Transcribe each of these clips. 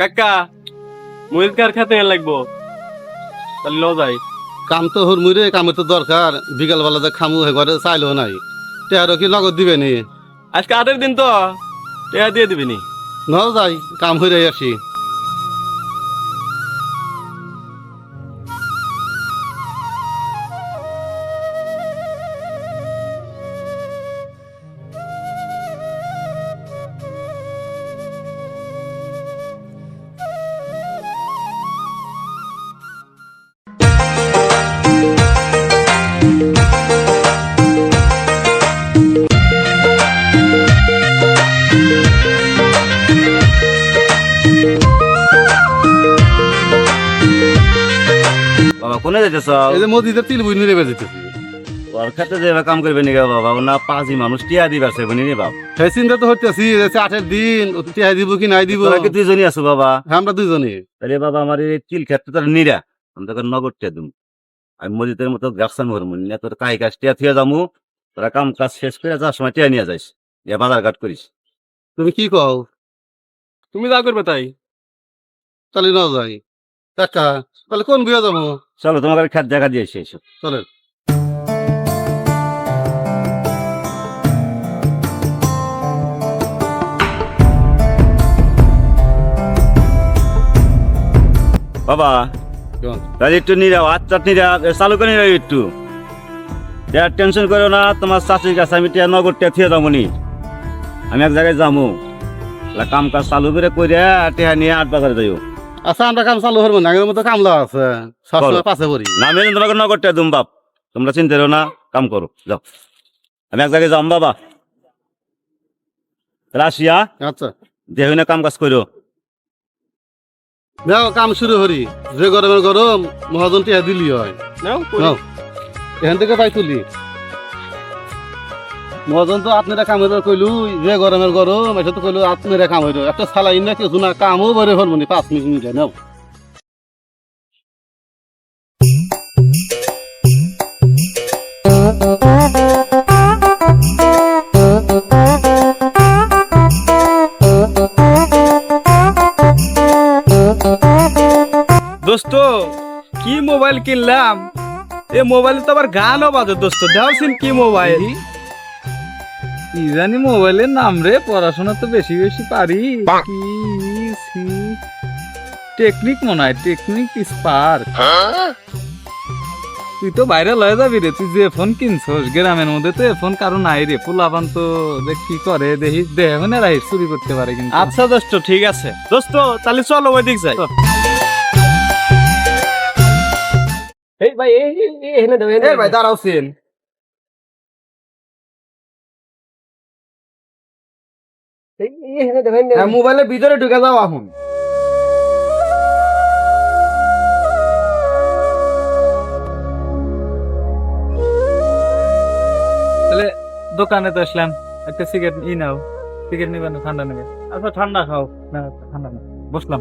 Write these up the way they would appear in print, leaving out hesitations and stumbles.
কাকা মহিল কার খাতে লাগবো তাহলে ল যাই। কাম তো হুরমুরে কামের তো দরকার, বিকাল বেলা যে খামু হে ঘরে চাইলো নাই, টেহারও কি নগদ দিবে নি? আজকে 8-এর দিন তো টেয়া দিয়ে দিবি নি। ন যাই কাম হইরে আসি। বাবা কোনে যাইতেছ? এই যে মসজিদের তিল বুঝ নিয়ে যেতেছি। ওর খাতে যে কাম করবে নি বাবা, না পাঁচই মানুষ টিয়া দিবার সে বনি রে বাপ। সেই চিন্তা তো হইতেছি, 8-এর দিন টেহা দিব কি নাই দিব। তোরা কি দুইজনই আছো বাবা? হ্যাঁ, আমরা দুইজনই। তাহলে বাবা আমার এই তিল ক্ষেত্রে তোর নিরা, আমি তোকে নগদ টিয়া দিম। আমি মসজিদের মতো ব্যবসা মরমু না, তোর কাহি কাজ টিয়া থিয়া যামু। তোরা কাম কাজ শেষ করে যাওয়ার সময় টিয়া নিয়ে যাইস, যে বাজার ঘাট করিস। তুমি কি কও? তুমি যা করবে তাই। তাহলে ন যাই কাকা, তাহলে কোন বিয়ে যাবো? চলো তোমাকে খেত দেখা দিয়ে এসো। চলেন। বাবা কেমন? তাহলে একটু নিরাও, চাটনিটা চালু করে নিরাও একটু। টেনশন করো না, তোমার চাষির কাছে আমি টিয়া নগদ টিয়া থিয়ে যাবো নি। আমি এক জায়গায় যাবো, কাম কাজ চালু করে টিয়া নিয়ে 8 বাজারে যাইও। আচ্ছা, আমরা কাম চালু হরবো না, আগের মতো কামলা আছে, সবসময় পাশে পড়ি। না আমি তোমাকে নগদ টিয়া দুম বাপ, তোমরা চিন্তা করো না, কাম করো যাও। আমি এক জায়গায় যাম বাবা, রাশিয়া আচ্ছা, যে হইনা কাম কাজ করো। যাও কাম শুরু করি। যে গরমের গরম, মহাজন টিহা দিলি হয়। নাও নাও, এখান থেকে পাই তুলি। মহাজন তো আপনারা কাম হইল কইলু, যে গরমের গরম, এটা তো কইলু আপনারা কাম হইল। একটা সালাই না কিছু না, কামও বেড়ে হরবো নি 5 মিনিট নাও। দোস্ত কি মোবাইল কিনলাম, এ মোবাইলে তো আবার গানও বাজে। দোস্ত দেওয়াছিন কি মোবাইল, কি জানি মোবাইলের নাম রে, পড়াশোনা তো বেশি বেশি পারি। কি টেকনিক মনে হয়, টেকনিক স্পার্ক। তুই তো বাইরে লয়ে যাবি রে, তুই যে ফোন কিনছস গ্রামের মধ্যে তো ফোন কারো নাই রে। পোলাপান তো যে কি করে দেখিস, দেখে না রাইস চুরি করতে পারে কিন্তু। আচ্ছা দোস্ত ঠিক আছে। দোস্ত তাহলে চলো ওই দিক যাই। এই ভাই এখানে দেবেন। এই ভাই দাঁড়াও সিন। মোবাইলের ভিতরে ঢুকে যাও এখন। তাহলে দোকানে তো আসলাম, একটা সিগারেট নাও। সিগারেট নিবে না ঠান্ডা নেবে? আচ্ছা ঠান্ডা খাও। না ঠান্ডা না, বসলাম।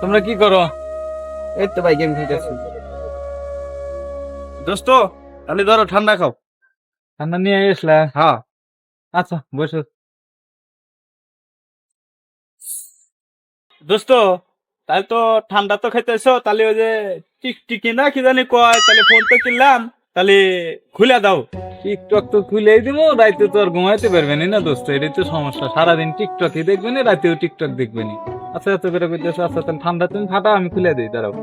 তোমরা কি করো? এই তো ভাই গেম খেলতেছি। দোস্ত তাহলে ধরো ঠান্ডা খাও। ঠান্ডা নিয়ে আসলা? হ্যাঁ আচ্ছা বসো। দোস্ত তাহলে তো ঠান্ডা তো খাইতেছো, তাহলে ওই যে টিকটিকি না কি জানি কয়, তাহলে ফোন তো কিনলাম, তাহলে খুলে দাও। টিকটক তো খুলেই দিব, রাতে তো আর ঘুমাইতে পারবেনি না দোস্ত, এটাই তো সমস্যা। সারাদিন টিকটকই দেখবেনি, রাতেও টিকটক দেখবেনি। আচ্ছা এত করে কইতেছো, আচ্ছা তাহলে ঠান্ডা তুমি ফাটা, আমি খুলে দিই, দাঁড়াও।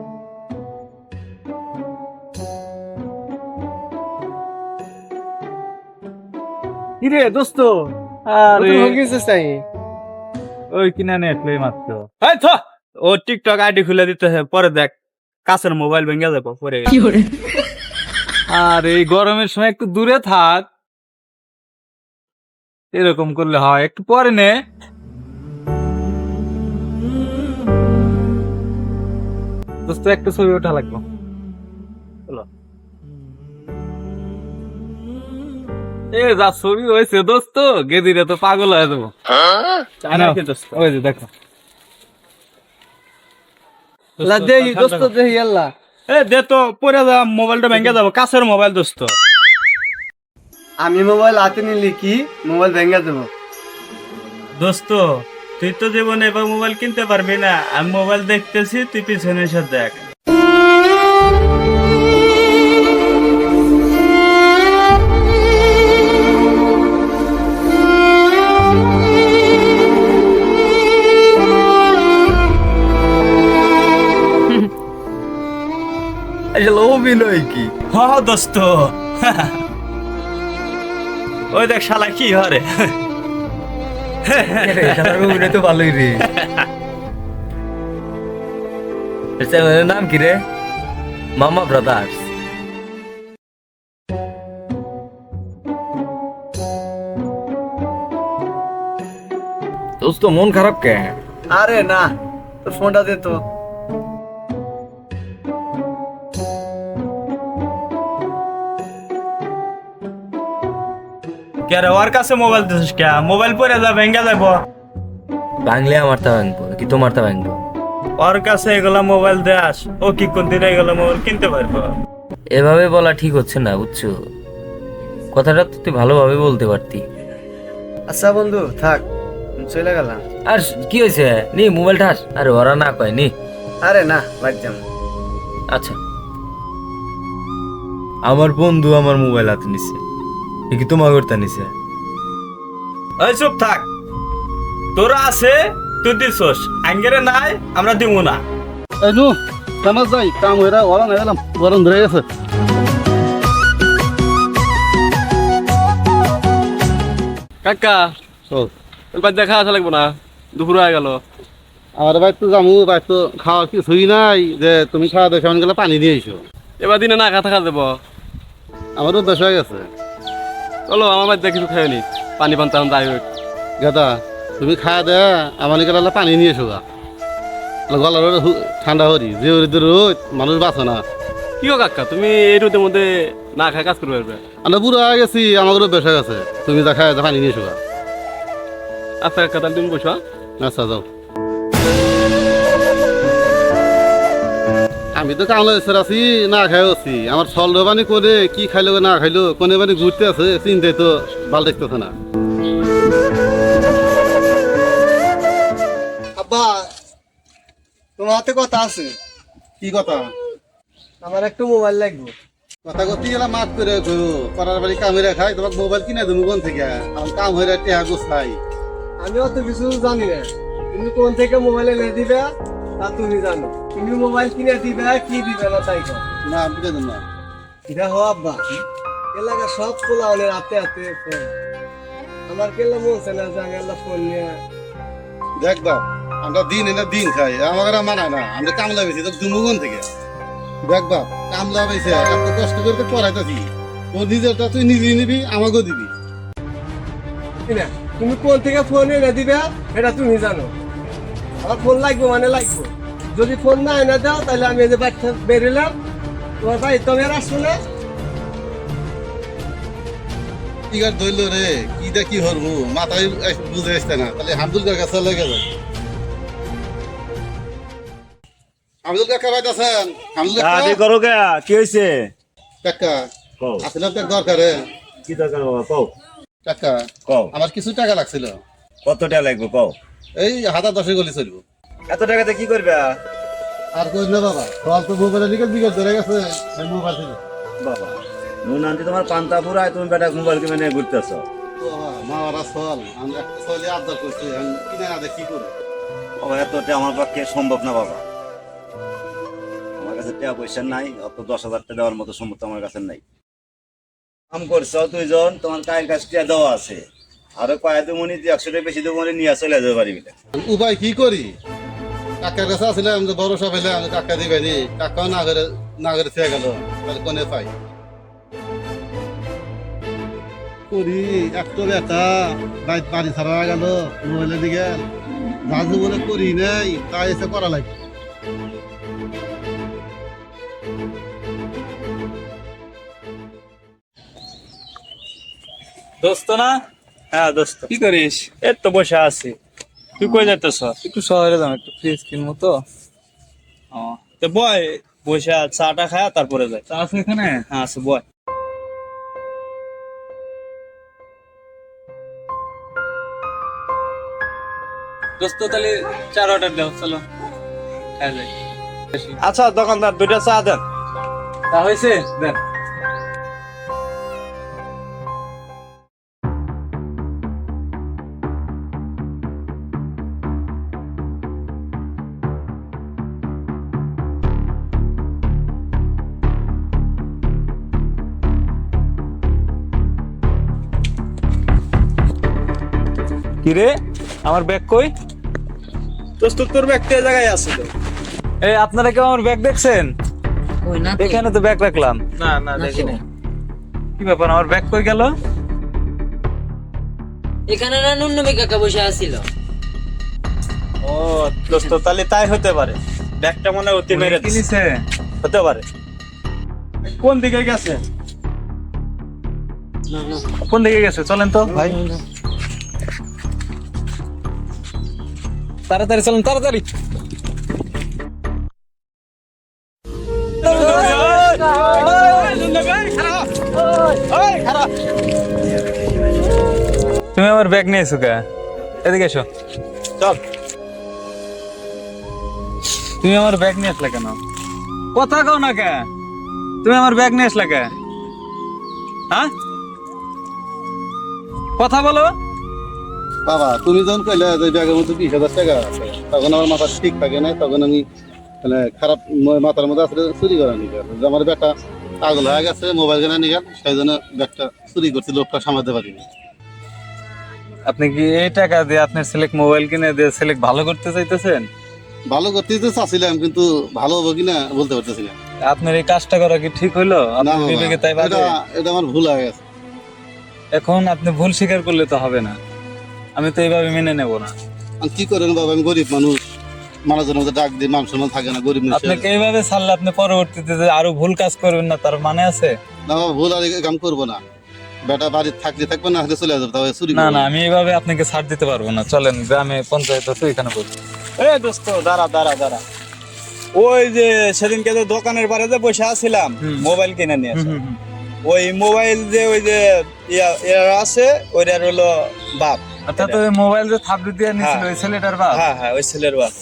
কিরে দোস্ত আরে চাই ওই কিনা নিয়ে আসলো মাত্র। এই থ, ও টিকটক আইডি খুলে দিতে হবে, পরে দেখ কাছের মোবাইল ভেঙে যাবো পরে। আর এই গরমের সময় একটু দূরে থাক, এরকম করলে হয়। একটু পরে নে। দোস্ত একটা ছবি ওঠা লাগবে। এ যা ছবি হয়েছে দোস্ত, গেদিরে তো পাগল হয়ে যাবো। ওই যে দেখো। এ দে তো, পরে যা মোবাইলটা ভেঙে যাবো, কাছের মোবাইল দোস্ত। আমি মোবাইল হাতে নিলে কি মোবাইল ভেঙে দেবো? দোস্ত তুই তো জীবনে এবার মোবাইল কিনতে পারবি না, আমি মোবাইল দেখতেছি, তুই পিছনে এসে দেখ। আসলে অভিনয় কি? হ দোস্ত, ওই দেখ শালা কি হরে। অভিনয় তো ভালোই রে। চ্যানেলের নাম কি রে? মামা ব্রাদার্স। দোস্ত মন খারাপ কে? আরে না, তোর ফোনটা দে তো। কে রে ওর কাছে মোবাইল দিছিস কে? মোবাইল পরে যা ভেঙ্গে যাবো। বাংলে আমারটা ভাঙবো কি তোমারটা ভাঙবো? ওর কাছে এগুলা মোবাইল দেস, ও কি কোনদিন এগুলা মোবাইল কিনতে পারবো? এভাবে বলা ঠিক হচ্ছে না, বুঝছো? কথাটা তো তুই ভালোভাবে বলতে পারতি। আচ্ছা বন্ধু থাক, চলে গেলাম। আর কি হয়েছে? নি মোবাইলটা আস। আরে ওরা না কয় নি। আরে না, বাড়ি যাবো। আচ্ছা, আমার বন্ধু আমার মোবাইল হাতে নিছে, এ কি তোমার করতে নিছে? ওই চুপ থাক, তোরা আছে তুই দিছস, আঙ্গেরে নাই আমরা দিব না। এই নু কামাজ যাই, কাম হয়ে ওরা না গেলাম, গরম ধরে গেছে। কাকা ও এবার দেখা আসা লাগবো না, দুপুর হয়ে গেল। আমার বাইর তো যামু, বাইর তো খাওয়া কিছুই নাই, যে তুমি খাওয়া দেখে গেলে পানি দিয়ে এসো। এবার দিনে না খা থাকা দেবো। আমারও বেশ হয়ে গেছে। চলো আমার বাড়িতে কিছু খাই নি, পানি পান তান দায় হোক। গাদা তুমি খাওয়া দে, আমার গেলে পানি নিয়ে এসো গা। গলার ঠান্ডা হরি, যে রোদ মানুষ বাঁচো না। কি গো কাকা, তুমি এই রোদের মধ্যে না খাই কাজ করবে পারবে? আমরা বুড়ো হয়ে গেছি, আমারও বেশ হয়ে গেছে। তুমি যা খাওয়া পানি নিয়ে এসো গা। আচ্ছা কাকা, তাহলে তুমি বসো। আচ্ছা যাও। আমি তো কামলা এসে আছি, না খাই আছি। আমার ছল বানি করে কি খাইলো না খাইলো, কোনে বানি ঘুরতে আছে, চিন্তাই তো ভালো দেখতেছে না। আব্বা, তোমার হাতে কথা আছে? কি কথা? আমার একটু মোবাইল লাগবে। কথা করতে গেলাম মাত করে পাড়ার বাড়ি কামেরা খাই, তোমার মোবাইল কিনে দেবো কোন থেকে? আমার কাম হয়ে টেহা গোছাই। আমি অত কিছু জানি না, তুমি কোন থেকে মোবাইল এনে দিবে তা তুমি জানো। তুমি মোবাইল কিনে দিবে কি দিবে না তাই কর। না বুঝে দেন না। দেখো আব্বা, এলাকা সব পোলাওনের হাতে হাতে ফোন। আমার কেলা মনছে না যে আমি আল্লাহ ফোন নিয়ে। দেখ বাপ, আমরা দিন এনে দিন খাই, আমাদের মানায় না। আমরা কামলা বেশি তো দুমুগন থেকে। দেখ বাপ, কামলা বেশি এত কষ্ট করতে পড়াইতেছি, তোর নিজেরটা তুই নিজেই নিবি, আমাকেও দিবি। কিনা, তুমি কোন থেকে ফোন এনে দিবে এটা তুমি জানো। আমার ফোন লাগবে মানে লাগবে। যদি ফোন না এনে দাও তাহলে আমি এই যে বাচ্চা বেরিলাম, তোমার ভাই তুমি আর আসবো না। কি আর ধরলো রে, কি দে কি হরবো মাথায় বুঝে আসতে না। তাহলে হামদুল কাকা লেগে যাবে। হামদুল কাকা ভাই আছেন? হামদুল আদি কাকা, করো কে? কি হয়েছে? কাকা কও। আসলে তো দরকারে। কি দরকার বাবা কও? কাকা কও। আমার কিছু টাকা লাগছিল। কত টাকা লাগবে কও? এই 1010 গলি চলবো। এত টাকাতে কি করবে? আর কই না বাবা, সব তো মোবাইলে নিকেল বিকেল ধরে গেছে, এই মোবাইল ছিল। বাবা নুন আনতে তোমার পান্তা পুরায়, তুমি বেটা মোবাইল কিনে নিয়ে ঘুরতেছ। বাবা মা ওরা চল, আমরা একটা চলে আবদার করছি, আমি কিনে না দেখি কি করবো। বাবা এতটা আমার পক্ষে সম্ভব না বাবা, আমার কাছে টাকা পয়সা নাই, অত 10,000 টাকা দেওয়ার মতো সম্ভব আমার কাছে নাই। কাম করছো দুইজন, তোমার কায়ের কাছে টাকা দেওয়া আছে, আরো কয়েক দুমনি 100 টাকা বেশি দুমনি নিয়ে চলে যাবে পারি মিলে। উপায় কি করি? কাকার কাছে আসলে আমি ভরসা পেলে আমি কাকা দিবেনি, কাকাও না করে চেয়ে গেল, তাহলে কোনে পাই করি? একটু বেটা বাড়ি ছাড়া গেল, মোবাইলের দিকে রাজু বলে করি নাই, তাই এসে করা লাগে। দোস্ত না? হ্যাঁ দোস্ত। কি করিস? এই তো বসে আছি। তুই কই যাইতেছ? একটু শহরে যাম, একটু ফ্রিজ কিনবো তো। ও, তো বয় বসে চাটা খায় তারপরে যাই। চা আছে এখানে? হ্যাঁ আছে, বয়। দোস্ত তাহলে 4 অর্ডার দাও, চলো খাওয়া যাই। আচ্ছা দোকানদার 2টা চা দেন। তা হয়েছে, দেন। কিরে, আমার ব্যাগ কই? দোস্ত তোর ব্যক্তি জায়গায় আছে তো। এই আপনারা কেউ আমার ব্যাগ দেখছেন? কই না তো। এখানে তো ব্যাগ রাখলাম। না না না, দেখি না। কি ব্যাপার, আমার ব্যাগ কই গেল? এখানে না নুন্নবী কাকা বসে আছিল। ও দোস্ত তাহলে তাই হতে পারে, ব্যাগটা মনে হয় অতি মেরে কি নিছে? হতে পারে। কোন দিকে গেছে? কোন দিকে গেছে? চলেন তো ভাই, তাড়াতাড়ি চলেন, তাড়াতাড়ি। তুমি আমার ব্যাগ নিয়েছো কে? এদিকে এসো। চল। তুমি আমার ব্যাগ নিয়ে আসলে কেন? কথা কও না কে? তুমি আমার ব্যাগ নিয়ে আসলে কে? হ্যাঁ, কথা বলো। বাবা তুমি যখন কইলে যে ব্যাগের মধ্যে 20,000 টাকা আছে, তখন আমার মাথা ঠিক থাকে না, তখন আমি মানে খারাপ মাথার মধ্যে আসলে চুরি করা নিয়ে যে আমার ব্যাগটা পাগল হয়ে গেছে, মোবাইল কেনা নিয়ে গেল, সেই জন্য ব্যাগটা চুরি করছি, লোকটা সামাতে পারিনি। আপনি কি এই টাকা দিয়ে আপনার ছেলেকে মোবাইল কিনে দিয়ে ছেলেকে ভালো করতে চাইতেছেন? ভালো করতেই তো চাচ্ছিলাম, কিন্তু ভালো হবো কিনা বলতে পারতেছি না। আপনার এই কাজটা করা কি ঠিক হইলো? না আপনার বাবা, বিবেকে তাই বাজে? এটা আমার ভুল হয়ে গেছে। এখন আপনি ভুল স্বীকার করলে তো হবে না, আমি তো এইভাবে মেনে নেব না। আমি কি করেন বাবা, আমি গরিব মানুষ, মানুষের মধ্যে ডাক দিই, মান সম্মান থাকে না, গরিব মানুষ। আপনাকে এইভাবে ছাড়লে আপনি পরবর্তীতে যে আরো ভুল কাজ করবেন না, তার মানে আছে? না বাবা, ভুল আর এই কাম করবো না। বেটা বাড়িতে থাকলে থাকবে, না হলে চলে যাবে, তাহলে চুরি না করবো না, আমি এইভাবে আপনাকে ছাড় দিতে পারবো না। চলেন, গ্রামে পঞ্চায়েত আছে, এখানে বলছি। এ দোস্ত দাঁড়া দাঁড়া দাঁড়া, ওই যে সেদিনকে যে দোকানের বাইরে যে বসে আছিলাম মোবাইল কিনে নিয়ে আসে, ওই মোবাইল যে ওই যে ইয়ার আছে ওইটার হলো বাপ। অর্থাৎ ওই মোবাইল যে থাপড়ি দিয়ে নিয়েছিল ওই ছেলেটার বাপ? হ্যাঁ হ্যাঁ, ওই ছেলের বাপ।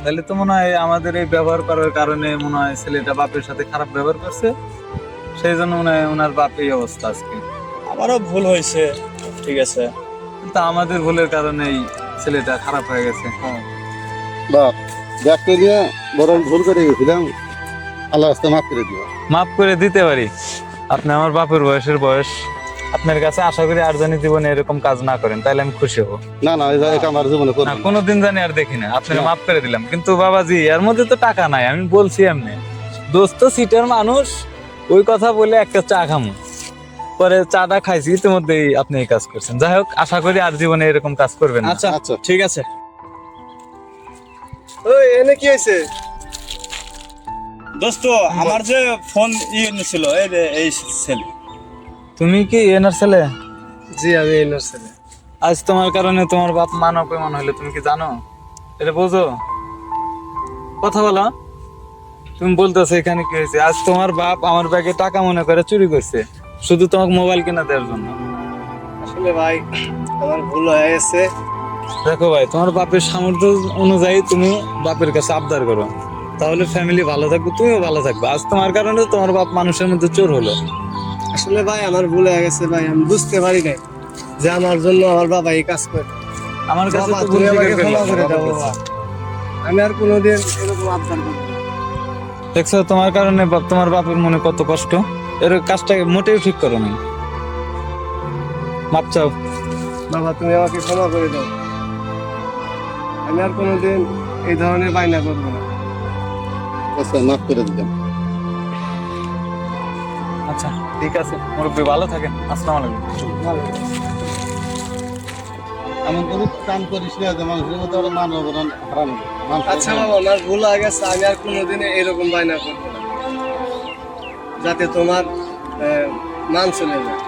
তাহলে তো মনে হয় আমাদের এই ব্যবহার করার কারণে মনে হয় ছেলেটা বাপের সাথে খারাপ ব্যবহার করছে, সেই জন্য মনে হয় ওনার বাপ এই অবস্থা আজকে। আমারও ভুল হয়েছে, ঠিক আছে, কিন্তু আমাদের ভুলের কারণেই ছেলেটা খারাপ হয়ে গেছে। বাপ ব্যাগটা নিয়ে বড় ভুল করে গেছিলাম, আল্লাহ রাস্তা মাফ করে দিও। মাফ করে দিতে পারি, আপনি আমার বাপের বয়স, আপনার কাছে আশা করি আর জানি জীবনে এরকম কাজ না করেন, তাহলে আমি খুশি হব। না না, এটা আমার জীবনে করবো না, না। কোনোদিন জানি আর দেখি না, আপনাকে মাফ করে দিলাম। কিন্তু বাবাজি, এর মধ্যে তো টাকা নাই, আমি বলছি এমনি, দোস্ত সিটের মানুষ, ওই কথা বলে একটা চা খামু, পরে চাটা খাইছি, ইতিমধ্যেই আপনি এই কাজ করছেন। যাই হোক, আশা করি আর জীবনে এরকম কাজ করবেন না। আচ্ছা আচ্ছা। ঠিক আছে। ওই এনে কি হয়েছে? দোস্ত আমার যে ফোন ছিল এই যে এই ছেলে। তুমি কি এনার ছেলে? জি আমি এনার ছেলে। আজ তোমার কারণে তোমার বাপ মান অপমান হইলো, তুমি কি জানো? এটা বোঝো? কথা বলো। তুমি বলতেছো এখানে কি হয়েছে? আজ তোমার বাপ আমার ব্যাগে টাকা মনে করে চুরি করছে, শুধু তোমাকে মোবাইল কিনা দেওয়ার জন্য। আসলে ভাই আমার ভুল হয়ে গেছে। দেখো ভাই, তোমার বাপের সামর্থ্য অনুযায়ী তুমি বাপের কাছে আবদার করো, তাহলে ফ্যামিলি ভালো থাকবে, তুমিও ভালো থাকবে। আজ তোমার কারণে তোমার বাপ মানুষের মধ্যে চোর হলো। আসলে ভাই আমার ভুল হয়ে গেছে ভাই, আমি বুঝতে পারি নাই যে আমার জন্য আমার বাবা এই কাজ করে। আমার কাছে বাবা, তো ভুল তুমি আমাকে স্বীকার ক্ষমা করে করলাম। দাও বাবা। আমি আর কোনোদিন এরকম আবদার করবো না। দেখছো, তোমার কারণে তোমার বাপের মনে কত কষ্ট, এর কাজটা মোটেও ঠিক করো না। মাপ চাও। বাবা তুমি আমাকে ক্ষমা করে দাও, আমি আর কোনোদিন এই ধরনের বায়না করবো না। আচ্ছা, মাফ করে দিলাম। আচ্ছা ঠিক আছে, মুরব্বী ভালো থাকেন। আসসালামু আলাইকুম। এমন কোনো কাম করিস না যে মানুষের মধ্যে ওরা মান অবদান হারানো যায়। আচ্ছা বাবা, আমার ভুল হয়ে গেছে, আমি আর কোনোদিন এরকম বায়না করবো না, যাতে তোমার মান চলে যায়।